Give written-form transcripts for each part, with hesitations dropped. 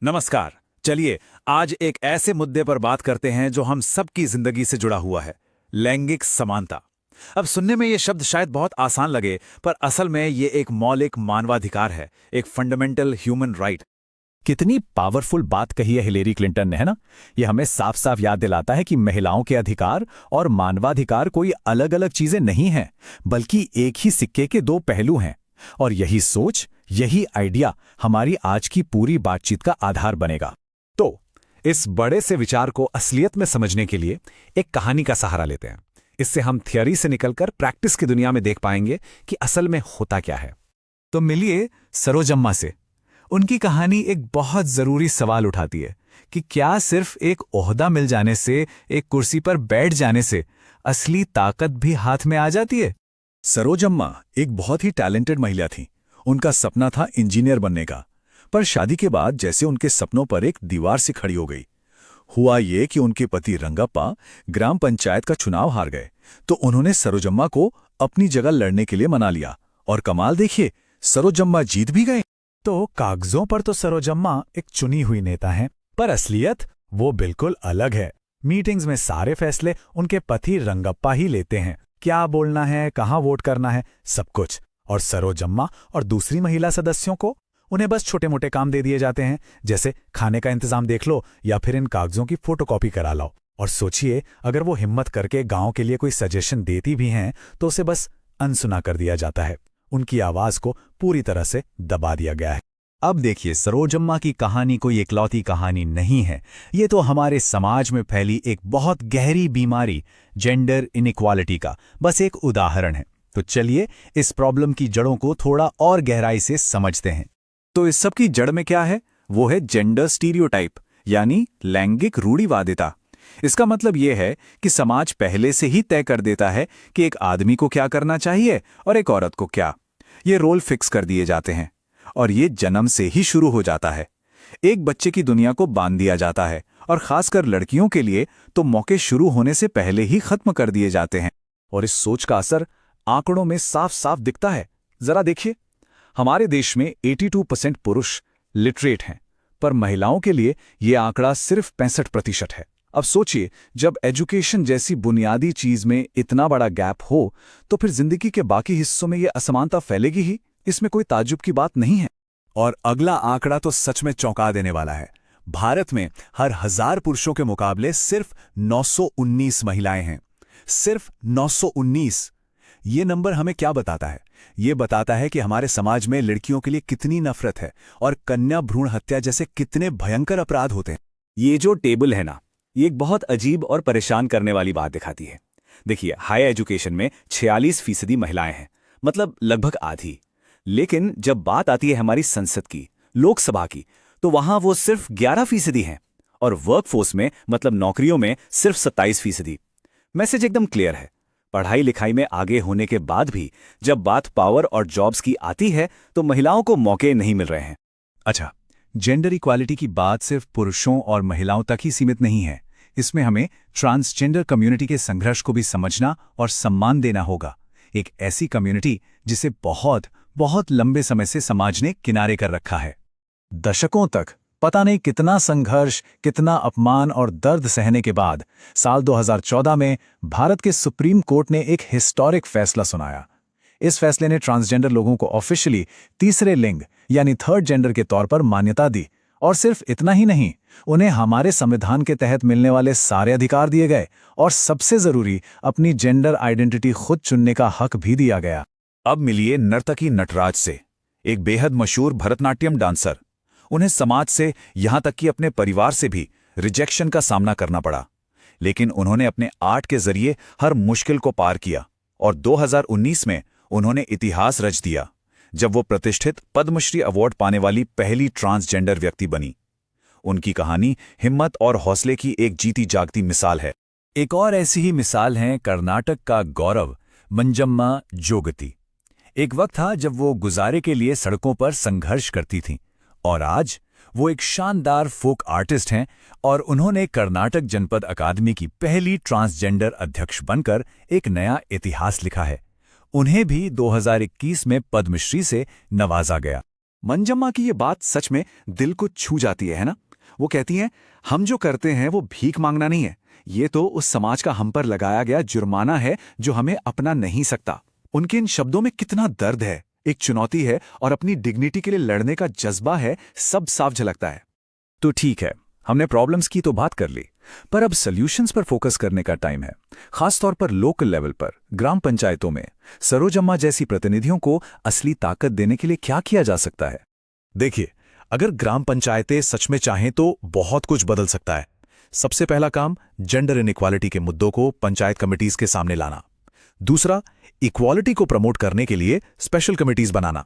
नमस्कार। चलिए आज एक ऐसे मुद्दे पर बात करते हैं जो हम सबकी जिंदगी से जुड़ा हुआ है, लैंगिक समानता। अब सुनने में ये शब्द शायद बहुत आसान लगे, पर असल में ये एक मौलिक मानवाधिकार है, एक फंडामेंटल ह्यूमन राइट। कितनी पावरफुल बात कही है हिलेरी क्लिंटन ने, है ना। ये हमें साफ साफ याद दिलाता है कि महिलाओं के अधिकार और मानवाधिकार कोई अलग अलग चीजें नहीं हैं, बल्कि एक ही सिक्के के दो पहलू हैं। और यही सोच, यही आइडिया हमारी आज की पूरी बातचीत का आधार बनेगा। तो इस बड़े से विचार को असलियत में समझने के लिए एक कहानी का सहारा लेते हैं। इससे हम थियरी से निकलकर प्रैक्टिस की दुनिया में देख पाएंगे कि असल में होता क्या है। तो मिलिए सरोजम्मा से। उनकी कहानी एक बहुत जरूरी सवाल उठाती है कि क्या सिर्फ एक ओहदा मिल जाने से, एक कुर्सी पर बैठ जाने से असली ताकत भी हाथ में आ जाती है। सरोजम्मा एक बहुत ही टैलेंटेड महिला थी। उनका सपना था इंजीनियर बनने का, पर शादी के बाद जैसे उनके सपनों पर एक दीवार से खड़ी हो गई। हुआ ये कि उनके पति रंगप्पा ग्राम पंचायत का चुनाव हार गए, तो उन्होंने सरोजम्मा को अपनी जगह लड़ने के लिए मना लिया। और कमाल देखिए, सरोजम्मा जीत भी गए। तो कागजों पर तो सरोजम्मा एक चुनी हुई नेता हैं, पर असलियत वो बिल्कुल अलग है। मीटिंग्स में सारे फैसले उनके पति रंगप्पा ही लेते हैं। क्या बोलना है, कहाँ वोट करना है, सब कुछ। और सरोजम्मा और दूसरी महिला सदस्यों को उन्हें बस छोटे मोटे काम दे दिए जाते हैं, जैसे खाने का इंतजाम देख लो या फिर इन कागजों की फोटोकॉपी करा लो। और सोचिए, अगर वो हिम्मत करके गांव के लिए कोई सजेशन देती भी हैं तो उसे बस अनसुना कर दिया जाता है। उनकी आवाज को पूरी तरह से दबा दिया गया है। अब देखिए, सरोजम्मा की कहानी कोई इकलौती कहानी नहीं है। ये तो हमारे समाज में फैली एक बहुत गहरी बीमारी, जेंडर इनइक्वालिटी का बस एक उदाहरण है। तो चलिए इस प्रॉब्लम की जड़ों को थोड़ा और गहराई से समझते हैं। तो इस सब की जड़ में क्या है? वो है जेंडर स्टीरियोटाइप, यानी लैंगिक रूढ़िवादिता। इसका मतलब ये है कि समाज पहले से ही तय कर देता है कि एक आदमी को क्या करना चाहिए और एक औरत को क्या। ये रोल फिक्स कर दिए जाते हैं और ये जन्म से ही शुरू हो जाता है। एक बच्चे की दुनिया को बांध दिया जाता है और खासकर लड़कियों के लिए तो मौके शुरू होने से पहले ही खत्म कर दिए जाते हैं। और इस सोच का असर आंकड़ों में साफ साफ दिखता है। जरा देखिए, हमारे देश में 82% पुरुष लिटरेट हैं, पर महिलाओं के लिए यह आंकड़ा सिर्फ 65% है। अब सोचिए, जब एजुकेशन जैसी बुनियादी चीज में इतना बड़ा गैप हो, तो फिर जिंदगी के बाकी हिस्सों में यह असमानता फैलेगी ही। इसमें कोई ताज्जुब की बात नहीं है। और अगला आंकड़ा तो सच में चौंका देने वाला है। भारत में हर 1000 पुरुषों के मुकाबले सिर्फ 919 महिलाएं हैं। सिर्फ 919। ये नंबर हमें क्या बताता है? ये बताता है कि हमारे समाज में लड़कियों के लिए कितनी नफरत है और कन्या भ्रूण हत्या जैसे कितने भयंकर अपराध होते हैं। ये जो टेबल है ना, ये एक बहुत अजीब और परेशान करने वाली बात दिखाती है। देखिए, हाई एजुकेशन में 46% महिलाएं हैं, मतलब लगभग आधी। लेकिन जब बात आती है हमारी संसद की, लोकसभा की, तो वहां वो सिर्फ 11% हैं। और वर्कफोर्स में, मतलब नौकरियों में, सिर्फ 27%। मैसेज एकदम क्लियर है। पढ़ाई लिखाई में आगे होने के बाद भी जब बात पावर और जॉब्स की आती है तो महिलाओं को मौके नहीं मिल रहे हैं। अच्छा, जेंडर इक्वालिटी की बात सिर्फ पुरुषों और महिलाओं तक ही सीमित नहीं है। इसमें हमें ट्रांसजेंडर कम्युनिटी के संघर्ष को भी समझना और सम्मान देना होगा। एक ऐसी कम्युनिटी जिसे बहुत बहुत लंबे समय से समाज ने किनारे कर रखा है। दशकों तक पता नहीं कितना संघर्ष, कितना अपमान और दर्द सहने के बाद साल 2014 में भारत के सुप्रीम कोर्ट ने एक हिस्टोरिक फैसला सुनाया। इस फैसले ने ट्रांसजेंडर लोगों को ऑफिशियली तीसरे लिंग यानी थर्ड जेंडर के तौर पर मान्यता दी। और सिर्फ इतना ही नहीं, उन्हें हमारे संविधान के तहत मिलने वाले सारे अधिकार दिए गए और सबसे जरूरी, अपनी जेंडर आइडेंटिटी खुद चुनने का हक भी दिया गया। अब मिलिए नर्तकी नटराज से, एक बेहद मशहूर भरतनाट्यम डांसर। उन्हें समाज से, यहां तक कि अपने परिवार से भी रिजेक्शन का सामना करना पड़ा, लेकिन उन्होंने अपने आर्ट के जरिए हर मुश्किल को पार किया और 2019 में उन्होंने इतिहास रच दिया जब वो प्रतिष्ठित पद्मश्री अवार्ड पाने वाली पहली ट्रांसजेंडर व्यक्ति बनी। उनकी कहानी हिम्मत और हौसले की एक जीती जागती मिसाल है। एक और ऐसी ही मिसाल है कर्नाटक का गौरव, मंजम्मा जोगती। एक वक्त था जब वो गुजारे के लिए सड़कों पर संघर्ष करती थीं, और आज वो एक शानदार फोक आर्टिस्ट हैं और उन्होंने कर्नाटक जनपद अकादमी की पहली ट्रांसजेंडर अध्यक्ष बनकर एक नया इतिहास लिखा है। उन्हें भी 2021 में पद्मश्री से नवाजा गया। मंजम्मा की ये बात सच में दिल को छू जाती है ना? वो कहती हैं, हम जो करते हैं वो भीख मांगना नहीं है, ये तो उस समाज का हम पर लगाया गया जुर्माना है जो हमें अपना नहीं सकता। उनके इन शब्दों में कितना दर्द है, एक चुनौती है और अपनी डिग्निटी के लिए लड़ने का जज्बा है, सब साफ झलकता है। तो ठीक है, हमने प्रॉब्लम्स की तो बात कर ली, पर अब सॉल्यूशंस पर फोकस करने का टाइम है। खासतौर पर लोकल लेवल पर, ग्राम पंचायतों में सरोजम्मा जैसी प्रतिनिधियों को असली ताकत देने के लिए क्या किया जा सकता है? देखिए, अगर ग्राम पंचायतें सच में चाहें तो बहुत कुछ बदल सकता है। सबसे पहला काम, जेंडर इनइक्वालिटी के मुद्दों को पंचायत कमिटीज के सामने लाना। दूसरा, इक्वालिटी को प्रमोट करने के लिए स्पेशल कमिटीज बनाना।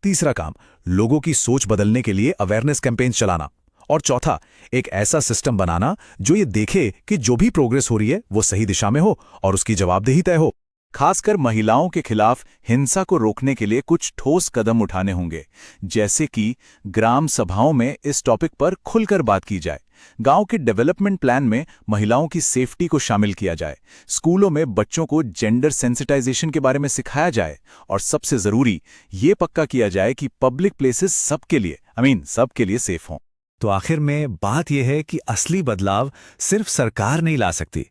तीसरा काम, लोगों की सोच बदलने के लिए अवेयरनेस कैंपेन्स चलाना। और चौथा, एक ऐसा सिस्टम बनाना जो ये देखे कि जो भी प्रोग्रेस हो रही है वो सही दिशा में हो और उसकी जवाबदेही तय हो। खासकर महिलाओं के खिलाफ हिंसा को रोकने के लिए कुछ ठोस कदम उठाने होंगे, जैसे कि ग्राम सभाओं में इस टॉपिक पर खुलकर बात की जाए, गांव के डेवलपमेंट प्लान में महिलाओं की सेफ्टी को शामिल किया जाए, स्कूलों में बच्चों को जेंडर सेंसिटाइजेशन के बारे में सिखाया जाए, और सबसे जरूरी ये पक्का किया जाए कि पब्लिक प्लेसेस सबके लिए सबके लिए सेफ हों। तो आखिर में बात यह है कि असली बदलाव सिर्फ सरकार नहीं ला सकती,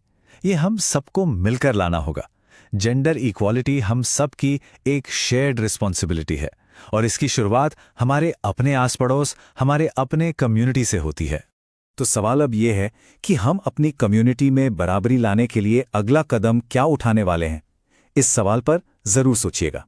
ये हम सबको मिलकर लाना होगा। जेंडर इक्वालिटी हम सब की एक शेयर्ड रिस्पॉन्सिबिलिटी है और इसकी शुरुआत हमारे अपने आस पड़ोस, हमारे अपने कम्युनिटी से होती है। तो सवाल अब यह है कि हम अपनी कम्युनिटी में बराबरी लाने के लिए अगला कदम क्या उठाने वाले हैं? इस सवाल पर जरूर सोचिएगा।